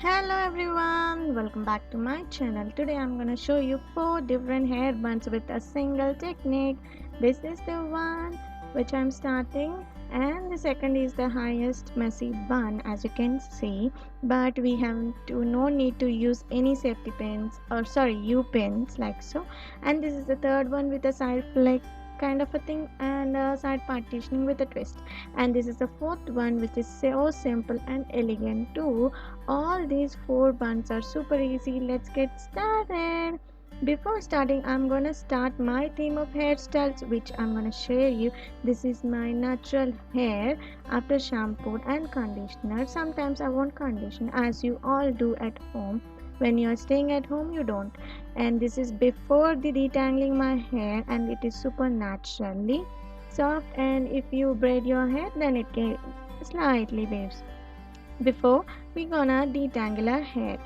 Hello everyone, welcome back to my channel. Today I'm gonna show you 4 different hair buns with a single technique. This is the one which I'm starting, and the second is the highest messy bun, as you can see. But we have to no need to use any safety pins, or sorry, U pins like so. And this is the third one with a side flick kind of a thing and a side partitioning with a twist. And this is the fourth one, which is so simple and elegant too. All these 4 buns are super easy. Let's get started. Before starting, I'm gonna start my theme of hairstyles, which I'm gonna share you. This is my natural hair after shampoo and conditioner. Sometimes I won't condition, as you all do at home. When you're staying at home, you don't. And this is before the detangling my hair, and it is super naturally soft. And if you braid your hair, then it can slightly waves before we gonna detangle our hair.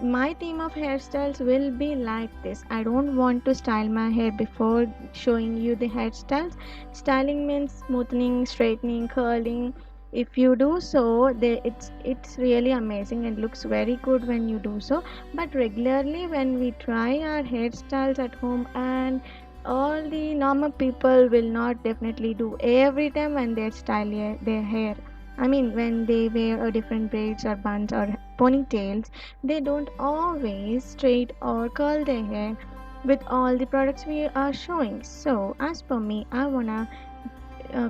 My theme of hairstyles will be like this. I don't want to style my hair before showing you the hairstyles. Styling means smoothing, straightening, curling. If you do so, it's really amazing and looks very good when you do so. But regularly, when we try our hairstyles at home, and all the normal people will not definitely do every time when they style their hair. I mean, when they wear a different braids or buns or ponytails, they don't always straight or curl their hair with all the products we are showing. So, as per me, I wanna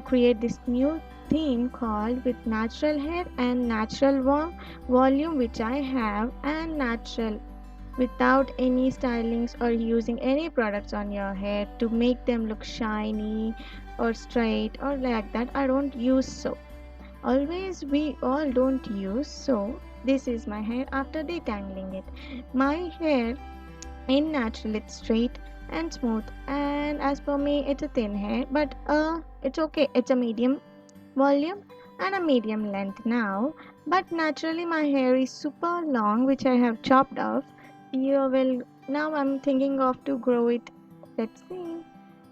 create this new theme called with natural hair and natural volume, which I have, and natural without any stylings or using any products on your hair to make them look shiny or straight or like that. I don't use so always, we all don't use. So this is my hair after detangling it. My hair in natural, it's straight and smooth, and as per me it's a thin hair, but it's okay, it's a medium volume and a medium length now. But naturally my hair is super long, which I have chopped off. You will now, I'm thinking of to grow it. Let's see,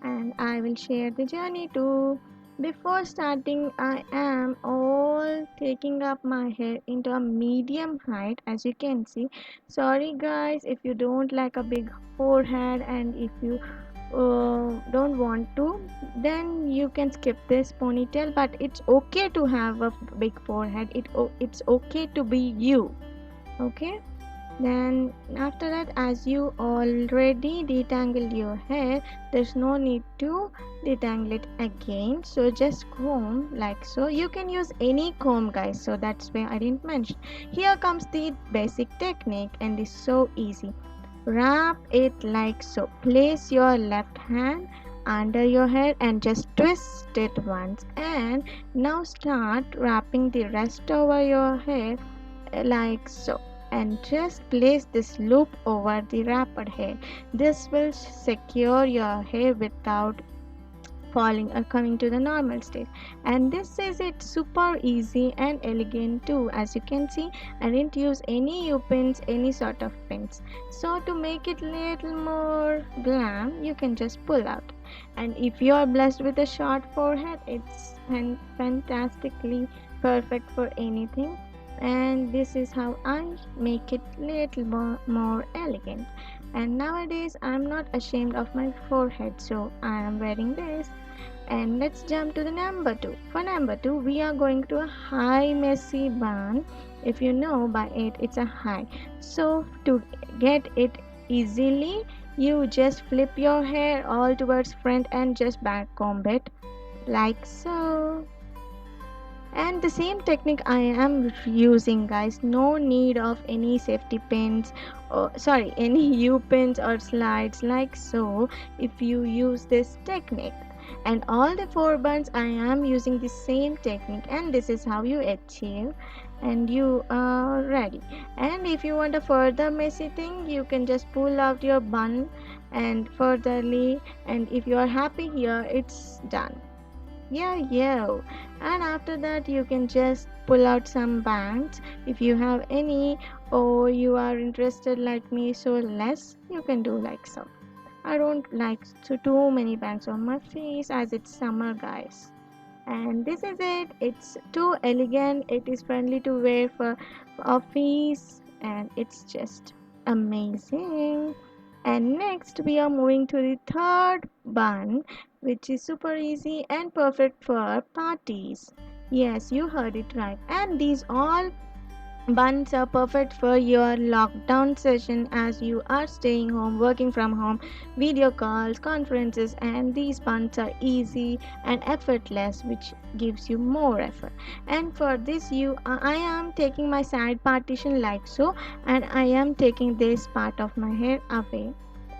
and I will share the journey too. Before starting, I am all taking up my hair into a medium height, as you can see. Sorry guys if you don't like a big forehead, and if you don't want to, then you can skip this ponytail. But it's okay to have a big forehead. It's okay to be you. Okay, then after that, as you already detangled your hair, there's no need to detangle it again. So just comb like so. You can use any comb guys, so that's why I didn't mention. Here comes the basic technique, and it's so easy. Wrap it like so. Place your left hand under your hair and just twist it once, and now start wrapping the rest over your hair like so, and just place this loop over the wrapped hair. This will secure your hair without falling or coming to the normal state. And this is it, super easy and elegant too. As you can see, I didn't use any U pins, any sort of pins. So to make it little more glam, you can just pull out. And if you are blessed with a short forehead, it's fantastically perfect for anything. And this is how I make it little more elegant. And nowadays I'm not ashamed of my forehead, so I am wearing this. And let's jump to the number 2. For number 2, we are going to a high messy bun. If you know by it, it's a high. So to get it easily, you just flip your hair all towards front and just back comb it like so. And the same technique I am using guys. No need of any safety pins, or sorry, any U pins or slides like so, if you use this technique. And all the 4 buns I am using the same technique, and this is how you achieve, and you are ready. And if you want a further messy thing, you can just pull out your bun and furtherly, and if you are happy here, it's done. Yeah. And after that, you can just pull out some bands if you have any, or you are interested like me, so less, you can do like so. I don't like too many bands on my face, as it's summer guys. And this is it. It's too elegant. It is friendly to wear for office, and it's just amazing. And next we are moving to the third bun, which is super easy and perfect for parties. Yes, you heard it right. And these all buns are perfect for your lockdown session as you are staying home, working from home, video calls, conferences, and these buns are easy and effortless, which gives you more effort. And for this, I am taking my side partition like so, and I am taking this part of my hair away,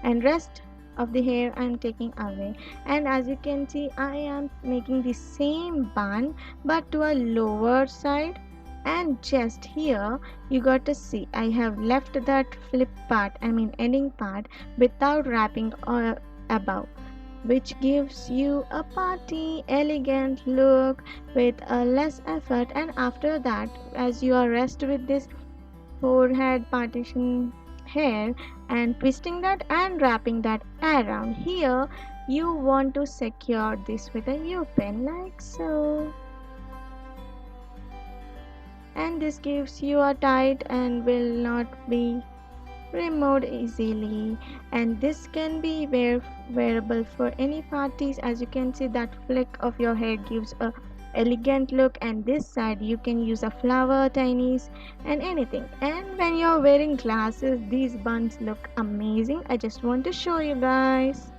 and rest of the hair I am taking away. And as you can see, I am making the same bun but to a lower side, and just here you got to see I have left that flip part, I mean ending part, without wrapping or above, which gives you a party elegant look with a less effort. And after that, as you are rest with this forehead partition hair and twisting that and wrapping that around here, you want to secure this with a U-pin like so, and this gives you a tight and will not be removed easily. And this can be wearable for any parties. As you can see, that flick of your hair gives a elegant look, and this side you can use a flower, tinies, and anything. And when you're wearing glasses, these buns look amazing. I just want to show you guys.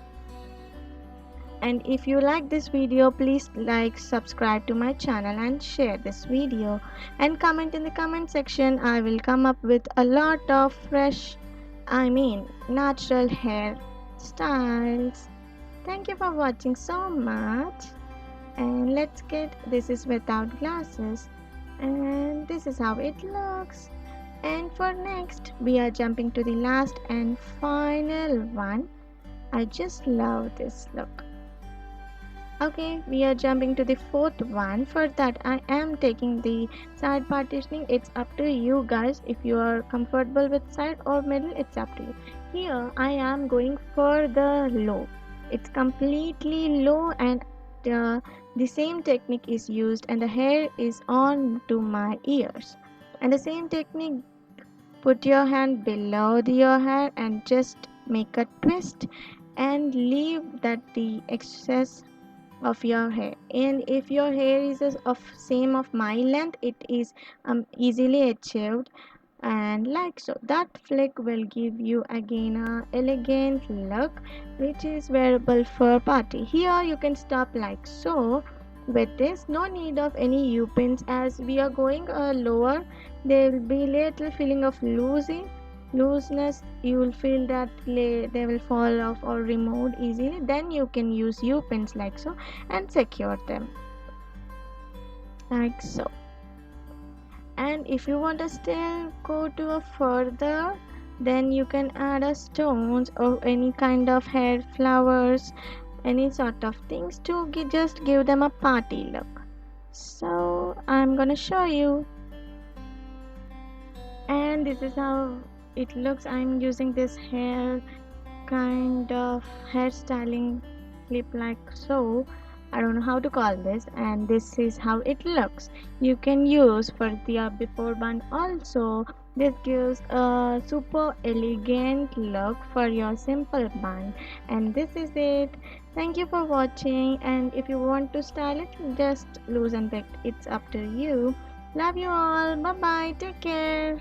And if you like this video, please like, subscribe to my channel and share this video and comment in the comment section. I will come up with a lot of fresh, I mean natural hair styles. Thank you for watching so much, and let's get, this is without glasses, and this is how it looks. And for next we are jumping to the last and final one. I just love this look. Okay, we are jumping to the fourth one. For that, I am taking the side partitioning. It's up to you guys. If you are comfortable with side or middle, it's up to you. Here, I am going for the low. It's completely low, and the same technique is used, and the hair is on to my ears. And the same technique, put your hand below your hair and just make a twist and leave that the excess of your hair. And if your hair is of same of my length, it is easily achieved, and like so that flick will give you again a elegant look, which is wearable for party. Here you can stop like so. With this, no need of any u-pins. As we are going lower, there will be little feeling of looseness. You will feel that they will fall off or removed easily. Then you can use u-pins like so and secure them like so. And if you want to still go to a further, then you can add a stones or any kind of hair flowers, any sort of things to just give them a party look. So I'm gonna show you, and this is how it looks. I'm using this hair kind of hairstyling clip like so. I don't know how to call this, and this is how it looks. You can use for the before bun also. This gives a super elegant look for your simple bun, and this is it. Thank you for watching, and if you want to style it, just loosen it. It's up to you. Love you all. Bye bye. Take care.